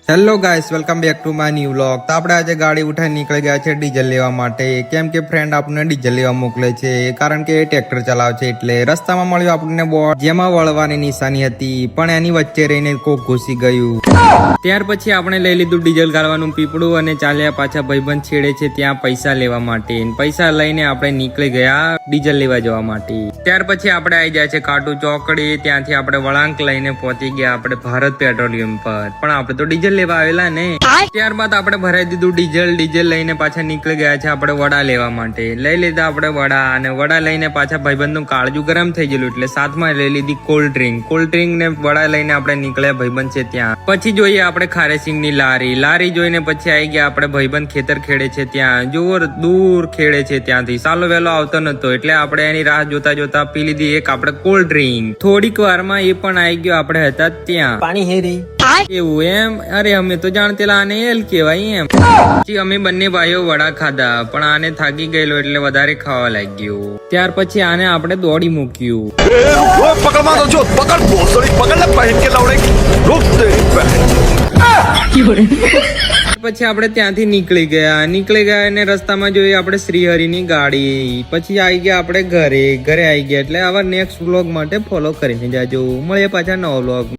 Hello guys, welcome back to my new vlog. તો આપણે આજે ગાડી ઉઠાઈ નીકળી ગયા છે ડીઝલ લેવા માટે, કેમ કે ફ્રેન્ડ આપણને ડીઝલ લેવા મોકલે છે, કારણ કે એ ટ્રેક્ટર ચલાવે છે। એટલે રસ્તામાં મળ્યું આપણને બોર્ડ, જેમાં વળવાની નિશાની હતી, પણ એની વચ્ચે રહીને કોક ઘૂસી ગયું। ત્યાર પછી આપણે લઈ લીધું ડીઝલ ગાળવાનું પીપળું અને ચાલ્યા પાછા ભાઈબંધ છેડે છે ત્યાં પૈસા લેવા માટે। પૈસા લઈને આપણે નીકળી ગયા ડીઝલ લેવા જવા માટે। ત્યાર પછી આપણે આવી જાય છે કાટુ ચોકડી, ત્યાંથી આપણે વળાંક લઈને પહોંચી ગયા આપણે ભારત પેટ્રોલિયમ પર, પણ આપણે તો ડીઝલ લેવા આવેલા ને। ત્યારબાદ આપણે ભરાઈ દીધું ડીઝલ લઈને પાછા નીકળી ગયા છે આપણે વડા લેવા માટે। લઈ લીધા આપણે વડા, અને વડા લઈને પાછા ભાઈબંધ નું કાળજું ગરમ થઈ ગયેલું એટલે સાથમાં લઈ લીધી કોલ્ડ ડ્રિંક ને વડા લઈને આપણે નીકળ્યા ભાઈબંધ છે ત્યાં। પછી જોઈએ આપણે ખારેસિંગ ની લારી જોઈને પછી આવી ગયા આપણે ભાઈબંધ ખેતર ખેડે છે ત્યાં, જોર દૂર ખેડે છે ત્યાંથી, સાલો વહેલો આવતો નતો એટલે આપણે એની રાહ જોતા પી લીધી એક આપણે કોલ્ડ ડ્રિંક। થોડીક વારમાં એ પણ આવી ગયો આપણે હતા ત્યાં। પાણી હેરી એવું એમ? અરે અમે તો જાણતેલા આને એલ કેવાય એમ। પછી અમે બંને ભાઈઓ વડા ખાધા, પણ આને થાકી ગયેલો એટલે વધારે ખાવા લાગ્યો। ત્યાર પછી આને આપણે દોડી મૂક્યું। પછી આપણે ત્યાંથી નીકળી ગયા અને રસ્તામાં જોઈએ આપણે શ્રીહરિની ગાડી। પછી આવી ગયા આપણે ઘરે આવી ગયા। એટલે આવા નેક્સ્ટ વ્લોગ માટે ફોલો કરીને જાજો। મળીએ પાછા નવો વ્લોગ।